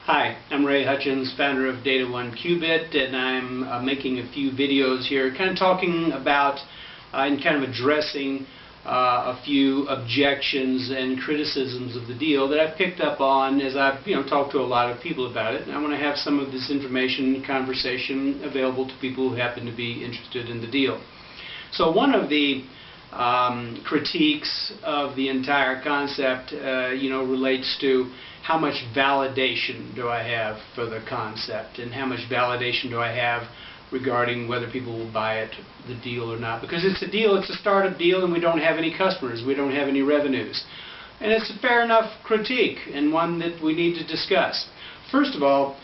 Hi, I'm Ray Hutchins, founder of Data One Qubit, and I'm making a few videos here kind of talking about and kind of addressing a few objections and criticisms of the deal that I've picked up on as I've talked to a lot of people about it. And I want to have some of this information and conversation available to people who happen to be interested in the deal. So one of the critiques of the entire concept relates to how much validation do I have for the concept, and how much validation do I have regarding whether people will buy it, the deal or not. Because it's a deal, it's a startup deal, and we don't have any customers, we don't have any revenues. And it's a fair enough critique, and one that we need to discuss. First of all,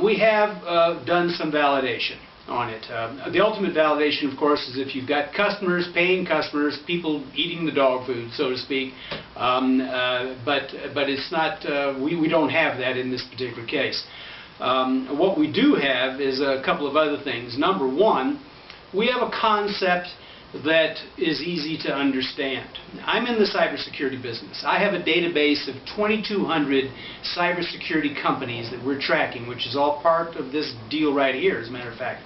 we have done some validation on it. The ultimate validation, of course, is if you've got customers, paying customers, people eating the dog food, so to speak. But it's not. We don't have that in this particular case. What we do have is a couple of other things. Number one, we have a concept that is easy to understand. I'm in the cybersecurity business. I have a database of 2,200 cybersecurity companies that we're tracking, which is all part of this deal right here, as a matter of fact.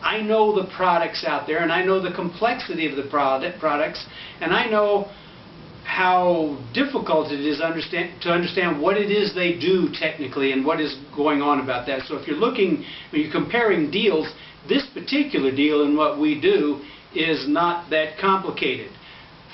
I know the products out there, and I know the complexity of the products, and I know how difficult it is to understand what it is they do technically and what is going on about that. So if you're looking, when you're comparing deals, this particular deal and what we do is not that complicated.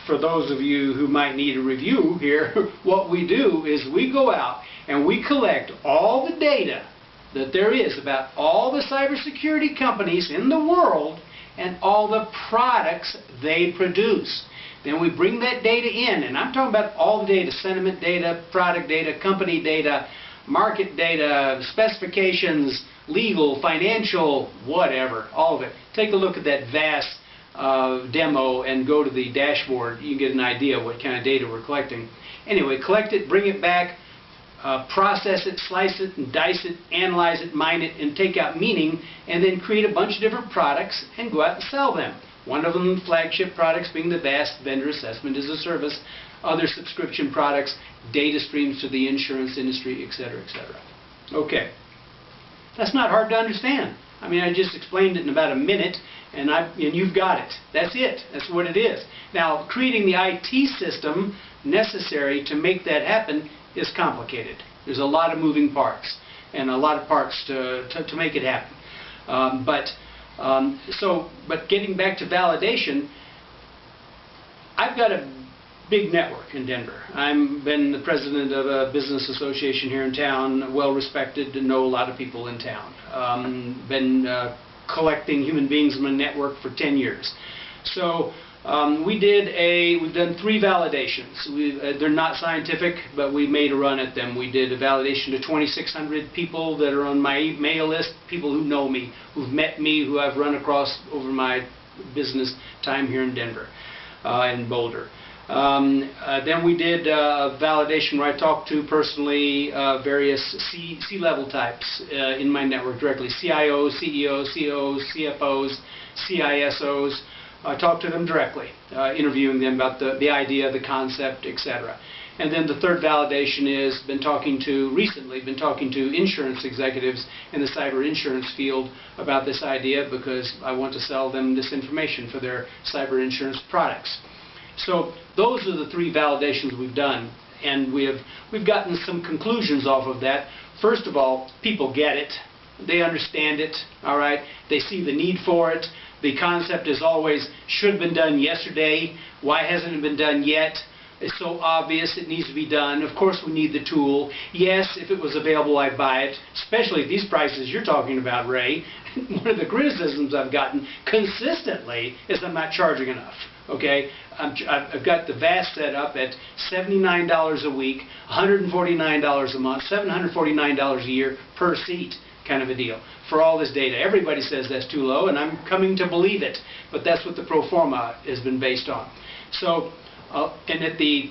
For those of you who might need a review here, what we do is we go out and we collect all the data that there is about all the cybersecurity companies in the world and all the products they produce. Then we bring that data in, and I'm talking about all the data: sentiment data, product data, company data, market data, specifications, legal, financial, whatever, all of it. Take a look at that vast demo and go to the dashboard. You can get an idea of what kind of data we're collecting. Anyway, collect it, bring it back, process it, slice it, and dice it, analyze it, mine it, and take out meaning, and then create a bunch of different products and go out and sell them. One of them, flagship products, being the vast vendor assessment as a service, other subscription products, data streams to the insurance industry, etc., etc. Okay. That's not hard to understand. I mean, I just explained it in about a minute, and you've got it. That's it. That's what it is. Now, creating the IT system necessary to make that happen is complicated. There's a lot of moving parts, and a lot of parts to make it happen. But getting back to validation, I've got a big network in Denver. I've been the president of a business association here in town, well respected, and know a lot of people in town. Been collecting human beings in my network for 10 years. So we've done 3 validations. They're not scientific, but we made a run at them. We did a validation to 2,600 people that are on my mail list, people who know me, who've met me, who I've run across over my business time here in Denver and Boulder. Then we did a validation where I talked to personally various C-level types in my network directly: CIOs, CEOs, COOs, CFOs, CISOs. I talked to them directly, interviewing them about the idea, the concept, etc. And then the third validation is recently been talking to insurance executives in the cyber insurance field about this idea, because I want to sell them this information for their cyber insurance products. So those are the 3 validations we've done, and we've gotten some conclusions off of that. First of all, people get it. They understand it, all right? They see the need for it. The concept is always, should have been done yesterday. Why hasn't it been done yet? It's so obvious it needs to be done. Of course we need the tool. Yes, if it was available, I'd buy it, especially at these prices you're talking about, Ray. One of the criticisms I've gotten consistently is I'm not charging enough. Okay, I've got the VAST set up at $79 a week, $149 a month, $749 a year per seat, kind of a deal for all this data. Everybody says that's too low, and I'm coming to believe it, but that's what the pro forma has been based on. So, and at the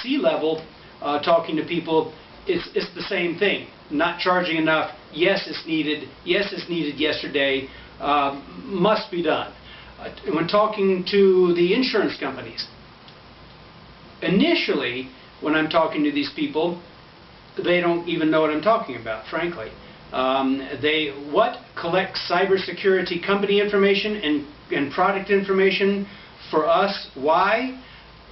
C level, talking to people, it's the same thing. Not charging enough. Yes, it's needed. Yes, it's needed yesterday. Must be done. When talking to the insurance companies, initially, when I'm talking to these people, they don't even know what I'm talking about, frankly. What collects cybersecurity company information and product information for us? Why?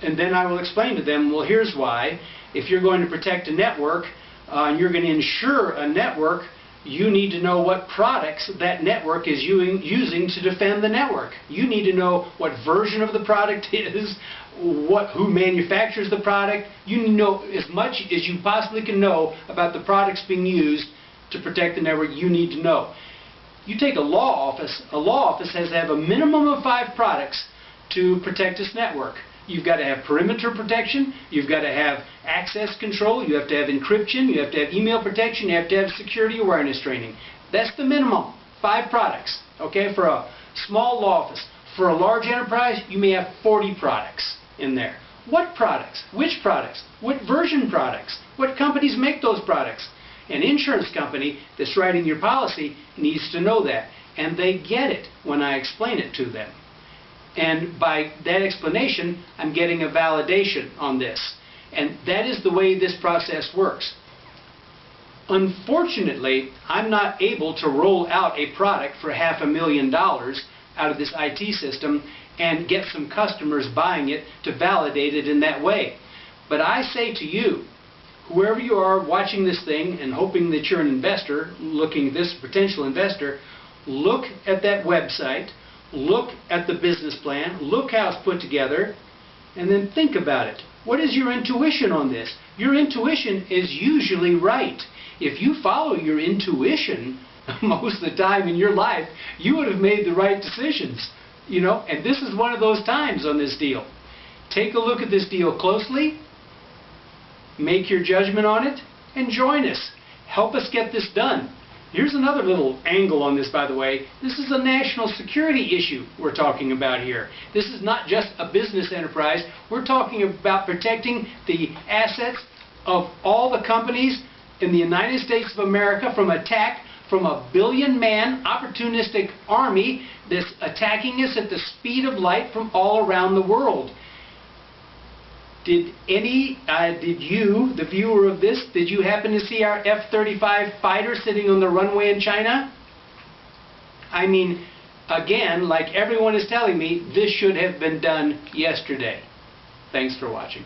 And then I will explain to them, well, here's why. If you're going to protect a network and you're going to insure a network, you need to know what products that network is using to defend the network. You need to know what version of the product is, who manufactures the product. You need to know as much as you possibly can know about the products being used to protect the network. You need to know. You take a law office has to have a minimum of 5 products to protect its network. You've got to have perimeter protection, you've got to have access control, you have to have encryption, you have to have email protection, you have to have security awareness training. That's the minimum, 5 products, okay, for a small law office. For a large enterprise, you may have 40 products in there. What products? Which products? What version products? What companies make those products? An insurance company that's writing your policy needs to know that, and they get it when I explain it to them. And by that explanation, I'm getting a validation on this. And that is the way this process works. Unfortunately, I'm not able to roll out a product for $500,000 out of this IT system and get some customers buying it to validate it in that way. But I say to you, whoever you are watching this thing and hoping that you're an investor, looking at this potential investor, look at that website, look at the business plan, look how it's put together, and then think about it. What is your intuition on this? Your intuition is usually right. If you follow your intuition most of the time in your life, you would have made the right decisions. You know, and this is one of those times on this deal. Take a look at this deal closely, make your judgment on it, and join us. Help us get this done. Here's another little angle on this, by the way. This is a national security issue we're talking about here. This is not just a business enterprise. We're talking about protecting the assets of all the companies in the United States of America from attack from a billion-man opportunistic army that's attacking us at the speed of light from all around the world. Did you, the viewer of this, did you happen to see our F-35 fighter sitting on the runway in China? I mean, again, like everyone is telling me, this should have been done yesterday. Thanks for watching.